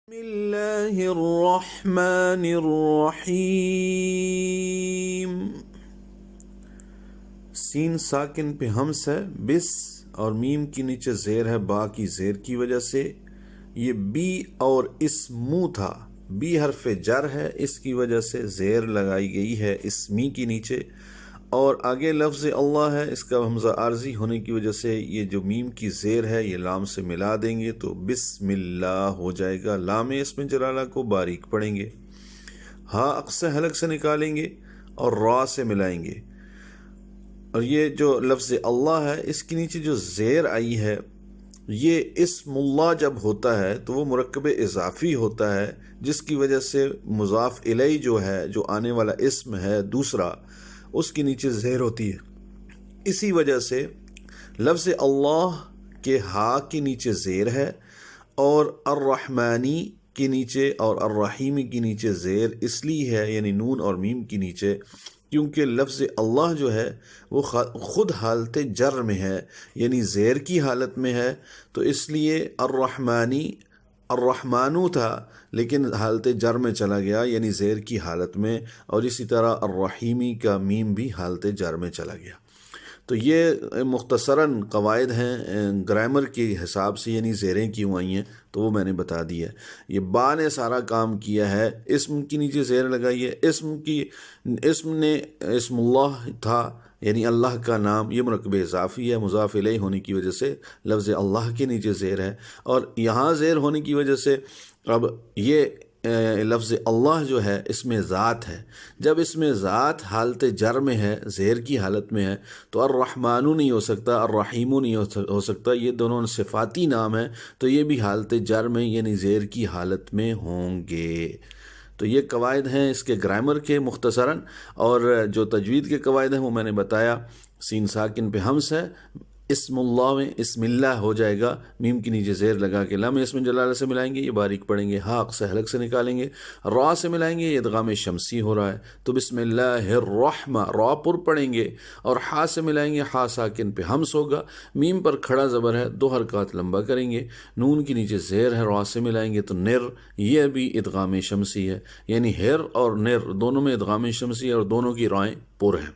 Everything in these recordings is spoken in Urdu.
بسم اللہ الرحمن الرحیم۔ سین ساکن پہ ہمس ہے، بس اور میم کی نیچے زیر ہے با کی زیر کی وجہ سے۔ یہ بی اور اسمو تھا، بی حرف جر ہے، اس کی وجہ سے زیر لگائی گئی ہے اسمی کی نیچے، اور آگے لفظ اللہ ہے، اس کا حمزہ عارضی ہونے کی وجہ سے یہ جو میم کی زیر ہے یہ لام سے ملا دیں گے تو بسم اللہ ہو جائے گا۔ لام اسم جلالہ کو باریک پڑھیں گے، ہاں اقصی حلق سے نکالیں گے اور را سے ملائیں گے، اور یہ جو لفظ اللہ ہے اس کے نیچے جو زیر آئی ہے، یہ اسم اللہ جب ہوتا ہے تو وہ مرکب اضافی ہوتا ہے، جس کی وجہ سے مضاف الیہ جو ہے، جو آنے والا اسم ہے دوسرا، اس کے نیچے زیر ہوتی ہے۔ اسی وجہ سے لفظ اللہ کے ہا کے نیچے زیر ہے، اور الرحمانی کے نیچے اور الرحیمی کے نیچے زیر اس لیے ہے، یعنی نون اور میم کے نیچے، کیونکہ لفظ اللہ جو ہے وہ خود حالت جر میں ہے، یعنی زیر کی حالت میں ہے، تو اس لیے الرحمانی الرحمانو تھا لیکن حالت جر میں چلا گیا، یعنی زیر کی حالت میں، اور اسی طرح الرحیمی کا میم بھی حالت جر میں چلا گیا۔ تو یہ مختصراً قواعد ہیں گرامر کے حساب سے، یعنی زیریں کیوں آئی ہیں تو وہ میں نے بتا دیا ہے۔ یہ با نے سارا کام کیا ہے، اسم کی نیچے زیر لگائی ہے، اسم نے اسم اللہ تھا یعنی اللہ کا نام، یہ مرکب اضافی ہے، مضاف الیہ ہونے کی وجہ سے لفظ اللہ کے نیچے زیر ہے، اور یہاں زیر ہونے کی وجہ سے اب یہ لفظ اللہ جو ہے اس میں ذات ہے، جب اس میں ذات حالت جر میں ہے، زیر کی حالت میں ہے، تو الرحمانو نہیں ہو سکتا، الرحیمو نہیں ہو سکتا، یہ دونوں صفاتی نام ہیں تو یہ بھی حالت جر میں یعنی زیر کی حالت میں ہوں گے۔ تو یہ قواعد ہیں اس کے گرامر کے مختصراً، اور جو تجوید کے قواعد ہیں وہ میں نے بتایا۔ سین ساکن پہ ہمس ہے، اسم اللہ میں اسم اللہ ہو جائے گا، میم کی نیچے زیر لگا کے لام اسم جلالہ سے ملائیں گے، یہ باریک پڑھیں گے، ہاں اقصی حلق سے نکالیں گے، را سے ملائیں گے، یہ ادغام شمسی ہو رہا ہے تو بسم اللہ الرحمن، را پر پڑھیں گے، اور ہا سے ملائیں گے، ہا ساکن پہ ہمس ہوگا، میم پر کھڑا زبر ہے، 2 حرکات لمبا کریں گے، نون کی نیچے زیر ہے، را سے ملائیں گے تو نر، یہ بھی ادغام شمسی ہے، یعنی ہر اور نر دونوں میں ادغام شمسی ہے، اور دونوں کی رائیں پر ہیں۔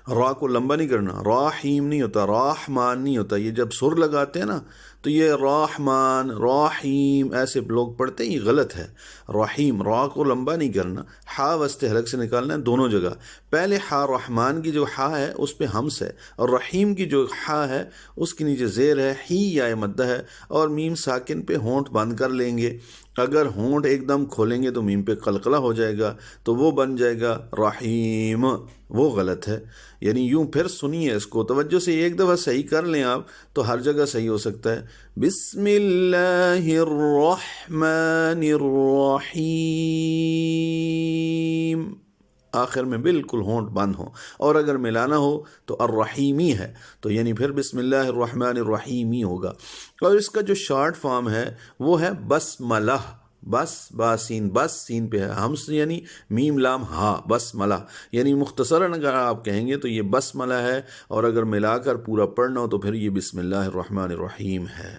را کو لمبا نہیں کرنا، راحیم نہیں ہوتا، راحمان نہیں ہوتا، یہ جب سر لگاتے ہیں نا تو یہ راحمان راحیم ایسے لوگ پڑھتے ہیں، یہ غلط ہے۔ رحیم، را کو لمبا نہیں کرنا، ہا وسط حلق سے نکالنا ہے دونوں جگہ، پہلے ہا رحمان کی جو ہا ہے اس پہ ہمس ہے، اور رحیم کی جو ہا ہے اس کے نیچے زیر ہے، ہی یا مدہ ہے، اور میم ساکن پہ ہونٹ بند کر لیں گے، اگر ہونٹ ایک دم کھولیں گے تو میم پہ قلقلہ ہو جائے گا تو وہ بن جائے گا رحیم، وہ غلط ہے۔ یعنی یوں پھر سنیے اس کو توجہ سے، ایک دفعہ صحیح کر لیں آپ تو ہر جگہ صحیح ہو سکتا ہے۔ بسم اللہ الرحمن الرحیم، آخر میں بالکل ہونٹ بند ہو، اور اگر ملانا ہو تو الرحیمی ہے تو یعنی پھر بسم اللہ الرحمن الرحیمی ہوگا، اور اس کا جو شارٹ فارم ہے وہ ہے بسملہ، بس باسین، بس سین پہ ہے ہمس یعنی میم لام ہا، بسملہ، یعنی مختصراً اگر آپ کہیں گے تو یہ بسملہ ہے، اور اگر ملا کر پورا پڑھنا ہو تو پھر یہ بسم اللہ الرحمن الرحیم ہے۔